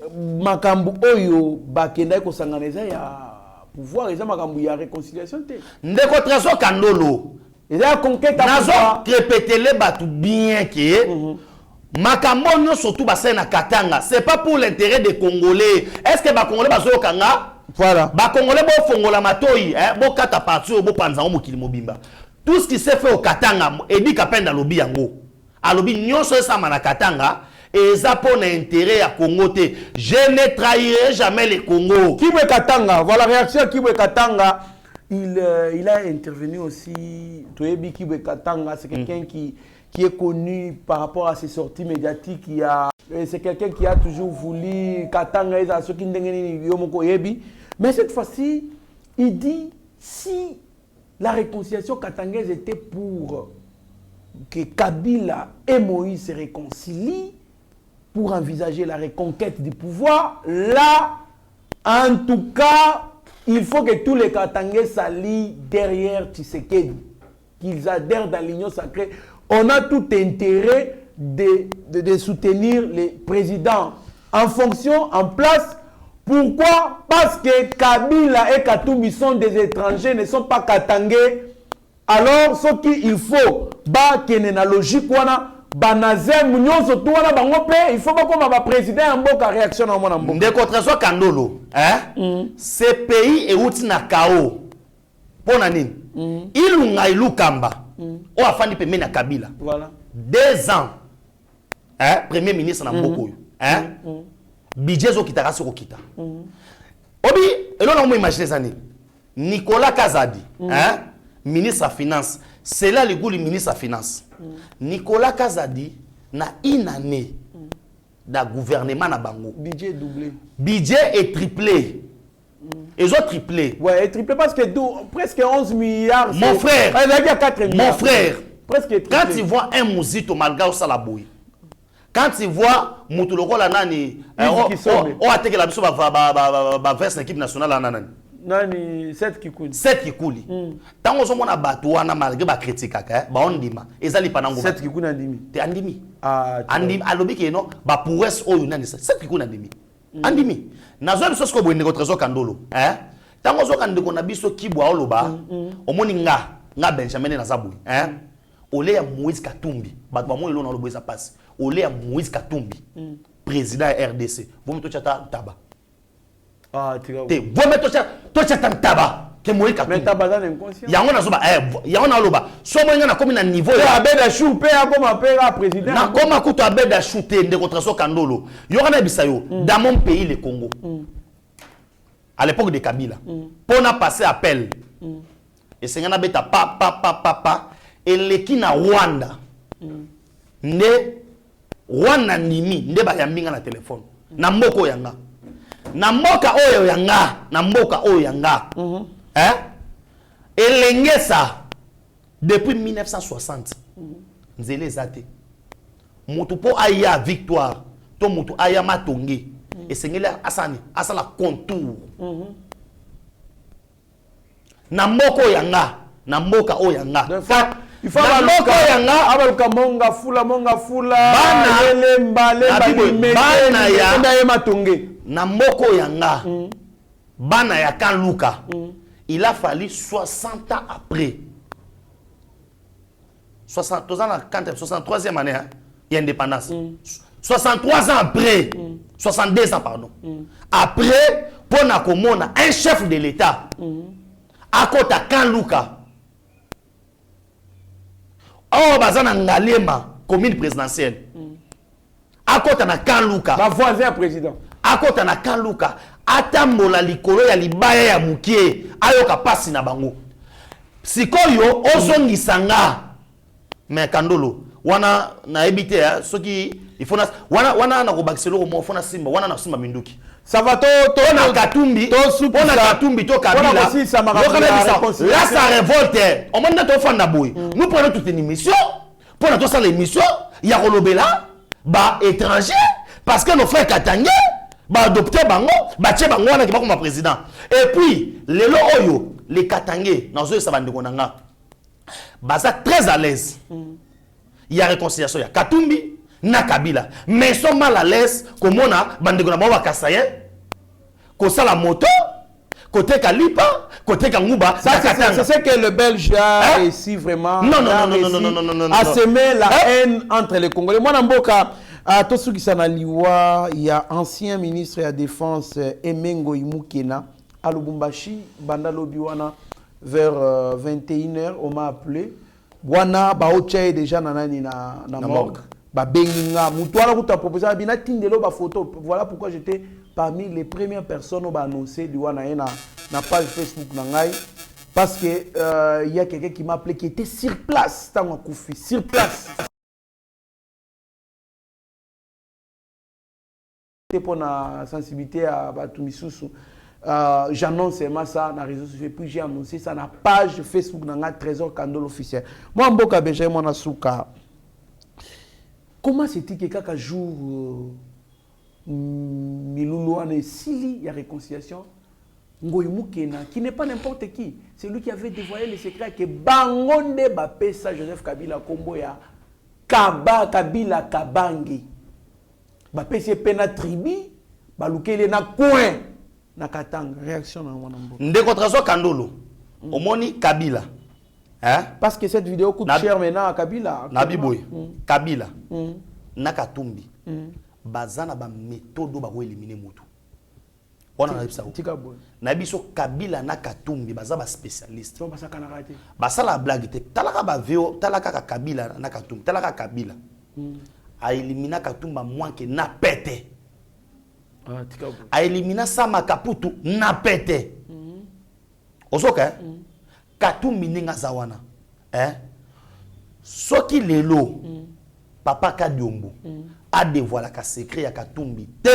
makambu oyo bakenda ko sanganeza ya pouvoir et ça makambu ya réconciliation te. Ndeko Trésor Kandolo. Et là conquête à nazo répéter les batu bien que makambo no surtout basé na Katanga, c'est pas pour l'intérêt des Congolais. Est-ce que ba Congolais bazo kanga? Voilà. Ba Congolais bo fongola matoi, bo kata parti bo panza mo mokili mobimba. Tout ce qui s'est fait au Katanga, Edi Kapenda lobi yango. A lobi nyonso sa mana Katanga et ça pour l'intérêt à Congo te. Je ne trahirai jamais les Congo. Kibwe Katanga, voilà réaction Kibwe Katanga. Il a intervenu aussi. Toyebi Kibwe Katanga, c'est quelqu'un qui est connu par rapport à ses sorties médiatiques. C'est quelqu'un qui a toujours voulu Katanga et ceux qui n'ont Yomoko Yebi. Mais cette fois-ci, il dit si la réconciliation katangaise était pour que Kabila et Moïse se réconcilient pour envisager la reconquête du pouvoir. Là, en tout cas, il faut que tous les Katangais s'allient derrière Tshisekedi, qu'ils adhèrent dans l'union sacrée. On a tout intérêt de soutenir les présidents en fonction, en place. Pourquoi? Parce que Kabila et Katumbi sont des étrangers, ne sont pas Katangais. Alors, ce qu'il faut, qu'il y ait une logique, il faut pas comme un président en réaction à mon de contre Kandolo, ce pays est outil na KO. Pour nani? Ilunga ilukamba. O afandi pe mena Kabila. Voilà. 2 ans. Premier ministre na Mboko. Budget zo kitaka soko kita. Obi, elo na mo imaginer ça ni. Nicolas Kazadi, ministre des Finances. C'est là le goût du ministre des Finances. Nicolas Kazadi na une année da gouvernement na bango. Budget doublé. Budget est triplé. Ils ont triplé. Ouais, triplé parce que presque 11 milliards. Mon frère. Il y a 4 milliards. Mon frère. Presque triplé. Quand tu vois un mousito malga au salaboui. Quand tu vois Moutoulo la nani, on a été la biso ba veste l'équipe nationale la nani. Nani 7 Kikouli. 7 Kikouli. Tant on a battu on a malgré ba critique ba on dima. Ezali panango. 7 Kikouli andimi. Te andimi. Ah. Andimi alobi ke no ba prouesse oyo nani 7 Kikouli andimi. Andimi. Nazo biso sko boye ndeko trésor kandolo. Tant on zo kandeko na biso kibwa oloba. Omoni nga Benjamin na zabu. Ole ya Moïse Katumbi. Bato ba mo elo na lobo eza passe. Ole ya Moïse Katumbi. Président RDC. Vous me tochata taba. Ah, tu vois. Te vous me tochata taba. Ke Moïse Katumbi. Mais taba dans l'inconscient. Yango na zoba yango na loba. So mo nga na komi na niveau ya Abeda Chou pe comme appel président. Na koma kuto Abeda Chou te ndeko traso kandolo. Yora na bisayo dans mon pays le Congo. À l'époque de Kabila. Pour na passer appel. Et c'est ngana beta pa et leki na Rwanda. Ne Rwanda nimi nde ba yambinga na téléphone. Na mboko yanga. Na mboka oyo yanga, na mboka oyo yanga. Elengesa depuis 1960. Nzele zate. Mutu po aya victoire, to mutu aya matongi. Et sengele asani, asala contour. Na mboko yanga, na mboka oyo yanga. Il faut avoir monga fula bana lemba bana ya matonge na mboko yanga bana ya kan Luka il a fallu 60 ans après 63e année d'indépendance 63 ans après 62 ans pardon après pour na komona un chef de l'état à kota kan Luka. Oh, bazana ngalema commune présidentielle. À côté na Kanluka. Ma voisin président. À côté na Kanluka. Atambola likolo ya libaya ya mukie. Ayoka pasi na bango. Sikoyo ozongisanga. Mais Kandolo wana na ebité soki il faut na wana na kobakiselo ko mo fona simba wana na simba minduki. Ça va to na Katumbi to Katumbi to Kabila. Là ça révolte. On m'a to fanda boy. Nous prenons toute une émission pour notre salle émission ya kolobela ba étranger parce que nos frères Katangé ba adopter bango ba tie bango wana ki ba comme président. Et puis lelo oyo les Katangé na zo sa bandeko nanga. Baza très à l'aise. Il y a réconciliation ya Katumbi na Kabila, mais ils sont mal à l'aise comme on a bandeko na bawa kasaye ko sala moto côté Kalipa côté Kanguba. Ça c'est que le Belge a réussi vraiment non à semer la haine entre les Congolais. Moi Namboka Tosuki Sanaliwa, il y a ancien ministre de la Défense Emengo Imukena à Lubumbashi Bandalo Biwana vers 21h on m'a appelé wana baocha déjà nanani na morgue. Benginga, Moutouala Kouta proposé Bina Tindelo ba photo. Voilà pourquoi j'étais parmi les premières personnes qui ont annoncé du Wana na page Facebook Nangai. Parce que y a quelqu'un qui m'a appelé qui était sur place. Sur place. C'était pour la sensibilité à Batumisusu. J'annonce ça dans les réseaux sociaux. Puis j'ai annoncé ça dans la page Facebook Nangai Trésor Kandolo officiel. Moi, Mboka Benjamin Monasuka. Comment c'est-il que quelques jours, Miloulouane Sili, il y a réconciliation, Ngoïmoukena, qui n'est pas n'importe qui, c'est lui qui avait dévoilé le secret que Bangonde Bapesa Joseph Kabila Komboya, Kabila Kabangi, Bapesa Pena Tribi, Baloukele na coin, na Katanga. Réaction dans mon ambo. Ndeko Trazo Kandolo, Omoni Kabila. Parce que cette vidéo coûte cher maintenant à Kabila. Nabiboy, Kabila, Nakatumbi, Bazana ba méthode ba éliminer Moutou. On a ça. Nabiso Kabila Nakatumbi, Bazaba spécialiste. Basala blague te. Talaka ba veo, talaka Kabila Nakatumbi, talaka Kabila. A éliminer Katumba moins que na pété. A éliminer Sama Kaputu na pété. Osoka Katumbi ninga zawana. Soki lelo papa Kadiombo a dévoilé ka secret ya Katumbi te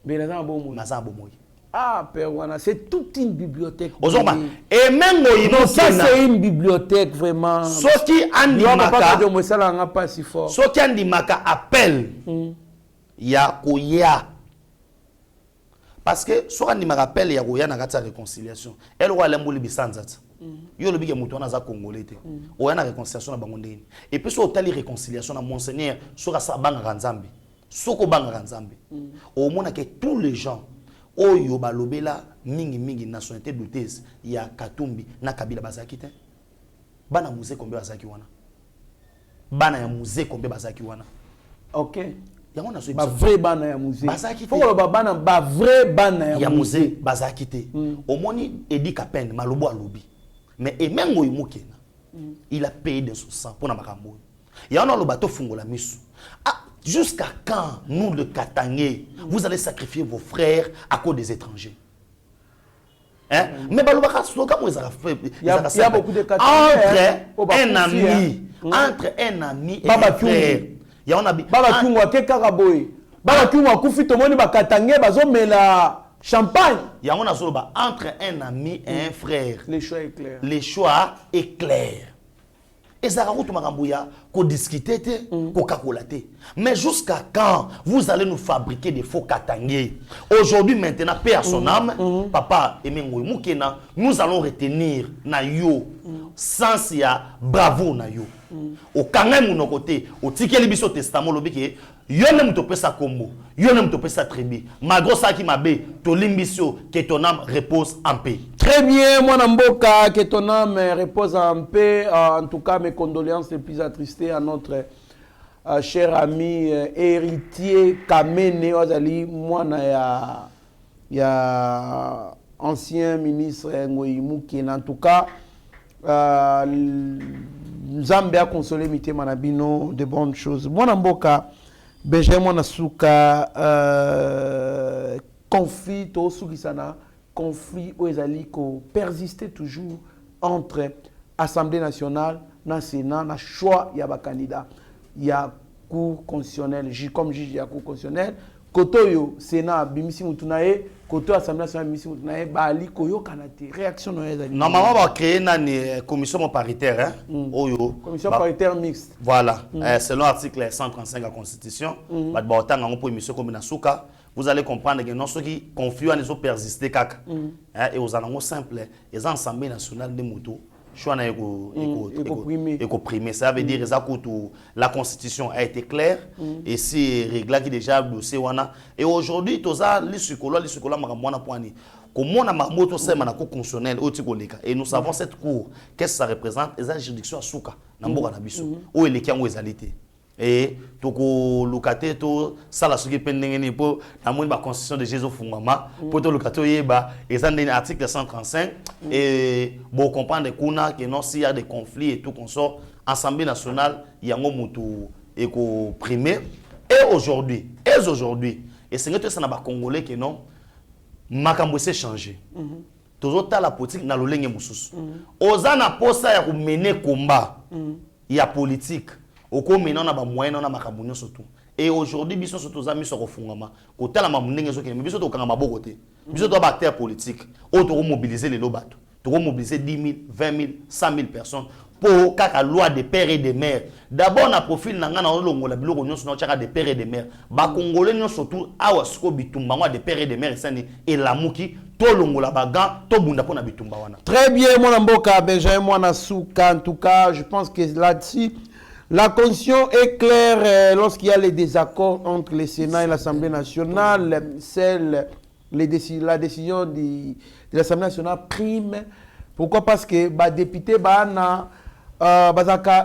mais naza bon naza bon moy Ah, Père Wana, c'est toute une bibliothèque. Ozoma. Et même non, ça c'est une bibliothèque vraiment. Soki Andimaka pas si fort. Soki Andimaka appelle ya koya. Parce que soki Andimaka appelle ya koya na kati ya réconciliation. Elle wa lembuli bisanzata. Yo le bige mutu wana congolais te. Oya na réconciliation na bango ndeni. Et puis so tali réconciliation na monseigneur soka sa banga nzambe. Soko banga nzambe. Au mona que tous les gens oyo balobela mingi nationalité douteuse ya Katumbi na Kabila bazaki te. Bana musée combien bazaki wana. Bana ya musée combien bazaki wana. OK. Ya wana so ba vrai bana ya musée. Bazaki te. Faut ba bana ba vrai bana ya musée bazaki te. Omoni Edi Kapen malobo alobi. Mais emengo imukena. Il a payé de son sang pour na makambo. Ya wana lo bato fungola misu. Ah, jusqu'à quand, nous, le Katangé, vous allez sacrifier vos frères à cause des étrangers? Hein? Mais il y a beaucoup de Katangés. Entre un ami et un frère. Il y a un ami. Champagne. Il y a entre un ami et un frère. Le choix est clair. Le choix est clair. Et ça raconte Marambouya qu'on discutait, qu'on calculait. Mais jusqu'à quand vous allez nous fabriquer des faux katangés? Aujourd'hui, maintenant, paix à son âme, papa Emengoy Moukena, nous allons retenir na yo, sans ya bravo na yo. Au kangam mon côté, au tikeli biso testament lobike, yo ne m'topé sa combo, yo ne m'topé sa tribu. Ma grosse qui m'a bé, to limbisio, que ton âme repose en paix. Très bien, mon amboka, que ton âme repose en paix. En tout cas, mes condoléances les plus attristées à notre cher ami héritier Kamene Ozali, moi ya ancien ministre Ngoyi Moukena. En tout cas, Nzambe a consolé mité manabino de bonnes choses. Mon amboka, Benjamin Nasuka, conflit au Sugisana, conflit au Ezali ko persistait toujours entre Assemblée nationale, na Sénat, na choix ya ba candidat. Il y a cour constitutionnelle, comme juge il y a cour constitutionnelle, Kotoyo Sénat bimisi mutunae, Koto Assemblée nationale bimisi mutunae, bali koyo kanate. Réaction no Ezali. Normalement on va créer une commission paritaire hein. Commission paritaire mixte. Voilà, selon l'article 135 de la Constitution, vous allez comprendre que non ceux qui confient à nous persister kaka. Et aux annonces simples, les assemblées nationales de moto choix na primé. Ça veut dire que la Constitution a été claire et si règle qui déjà dossier wana et aujourd'hui toza lisikola makamwana poani. Comment on a marmoto sema cour constitutionnelle et nous savons cette cour qu'est-ce que ça représente les juridictions à souka na mboka na biso o eleki yango ezalité et toko lukate to sala soki pendengeni po na moni ba constitution de Jésus fungama po to lukato yeba ezande article 135 et bon comprendre kuna que non s'il y a des conflits et tout consort Assemblée nationale yango mutu eko primé et aujourd'hui et c'est que ça na ba congolais que non makambo s'est changé. Toujours la politique na lolenge mususu. Ozana posa ya kumene combat ya politique. Oko mena na ba moyen na makambo nyo surtout. Et aujourd'hui biso surtout za miso ko fungama. Ko tala mamunenge zo ke biso to kanga maboko te. Biso to ba acteur politique. O to mobiliser les lobato. To mobiliser 10 000, 20 000, 100 000 personnes pour kaka loi des pères et des mères. D'abord na profil na ngana longola biloko nyonso na chaka des pères et des mères. Ba congolais nyonso surtout awa sko bitumba ngwa des pères et des mères sani et lamuki to longola baga to bunda pona bitumba wana. Très bien mon amboka Benjamin Mwanasuka. En tout cas, je pense que là-dessus la constitution est claire lorsqu'il y a les désaccords entre le Sénat et l'Assemblée nationale. La décision de l'Assemblée nationale prime. Pourquoi? Parce que les députés sont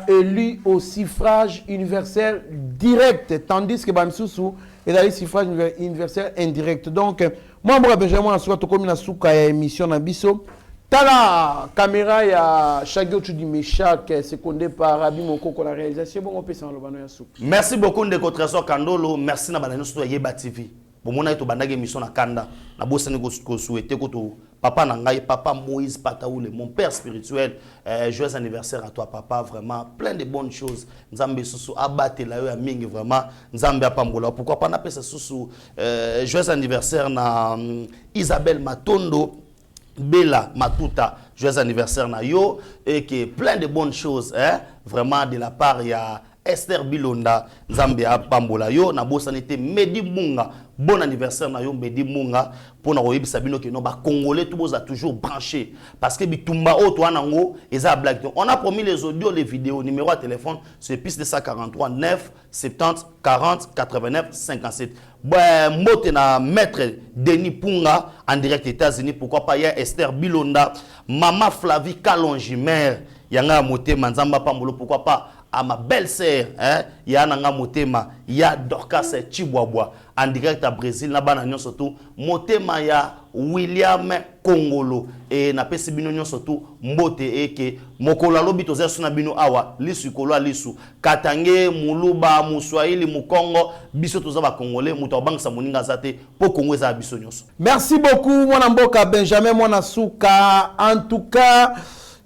élus au suffrage universel direct, tandis que Bamsoussou est allé au suffrage universel indirect. Donc, moi, Benjamin, je suis en émission Nabiso. Tala caméra ya Shagio Chudimeshak secondé par Rabi Mokoko la réalisation bon on peut s'en lobano ya soup. Merci beaucoup ndeko Trésor Kandolo, merci na bana nyonso ya Yeba TV. Bomona eto bandage émission na kanda na bosani ko souhaiter ko to papa Nangaï, papa Moïse Pataoule, mon père spirituel, joyeux anniversaire à toi papa, vraiment plein de bonnes choses. Nzambe Sousou abate la yo mingi vraiment Nzambe apambola. Pourquoi pas n'appeler ça Sousou joyeux anniversaire na Isabelle Matondo Bella Matuta, joyeux anniversaire na yo et que plein de bonnes choses vraiment de la part il y a Esther Bilonda, Zambia Pambola yo na bosanité Medi Munga. Bon anniversaire na yo Medi Munga pour na oyebi sabino que no ba congolais tout boza toujours branché parce que bitumba o to anango eza blague. On a promis les audios, les vidéos, numéro de téléphone c'est plus 243 9 70 40 89 57. Mbote na maître Denis Punga en direct États-Unis, pourquoi pas il y a Esther Bilonda, maman Flavie Kalongimer, yanga motema Nzamba Pambolo, pourquoi pas à ma belle-sœur, il y a Nanga Motema, il y a Dorcas Chibwabwa, en direct à Brésil, na bananion surtout, Motema ya William Kongolo, et na pesi bino surtout, Mbote eke, Mokola lobi toze suna bino awa, lisu kolo lisu, Katange, Muluba, Muswahili, Mukongo, biso toza ba Congolais, Mutobang sa moninga zate, po Kongo za biso nyonso. Merci beaucoup, Mwana Mboka Benjamin Mwana Souka. En tout cas,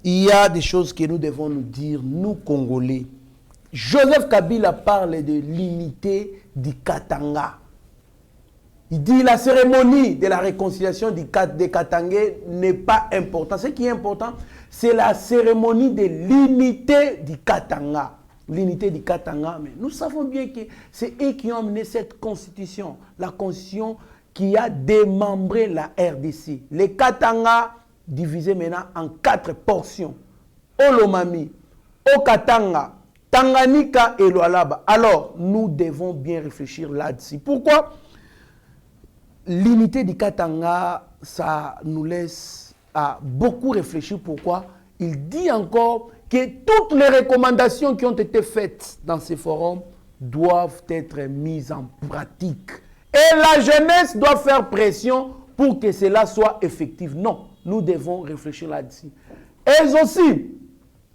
il y a des choses que nous devons nous dire, nous Congolais. Joseph Kabila parle de l'unité du Katanga. Il dit la cérémonie de la réconciliation des Katangais n'est pas importante. Ce qui est important, c'est la cérémonie de l'unité du Katanga. L'unité du Katanga, mais nous savons bien que c'est eux qui ont amené cette constitution. La constitution qui a démembré la RDC. Les Katanga divisés maintenant en 4 portions. Olomami, Okatanga, Tanganyika et Lualaba. Alors, nous devons bien réfléchir là-dessus. Pourquoi? L'unité du Katanga, ça nous laisse à beaucoup réfléchir. Pourquoi? Il dit encore que toutes les recommandations qui ont été faites dans ces forums doivent être mises en pratique. Et la jeunesse doit faire pression pour que cela soit effectif. Non, nous devons réfléchir là-dessus. Et aussi,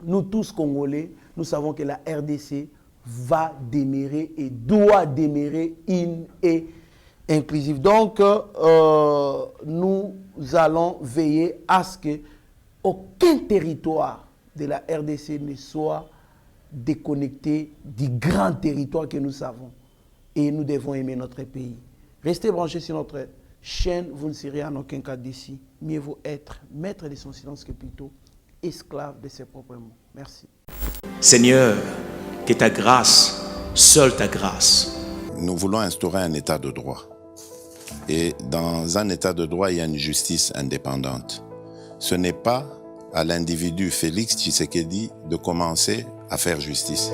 nous tous Congolais, nous savons que la RDC va demeurer et doit demeurer et inclusive. Donc, nous allons veiller à ce que aucun territoire de la RDC ne soit déconnecté du grand territoire que nous savons. Et nous devons aimer notre pays. Restez branchés sur notre chaîne, vous ne serez en aucun cas d'ici. Mieux vaut être maître de son silence que plutôt esclave de ses propres mots. Merci. Seigneur, que ta grâce, seule ta grâce. Nous voulons instaurer un état de droit. Et dans un état de droit, il y a une justice indépendante. Ce n'est pas à l'individu Félix Tshisekedi de commencer à faire justice.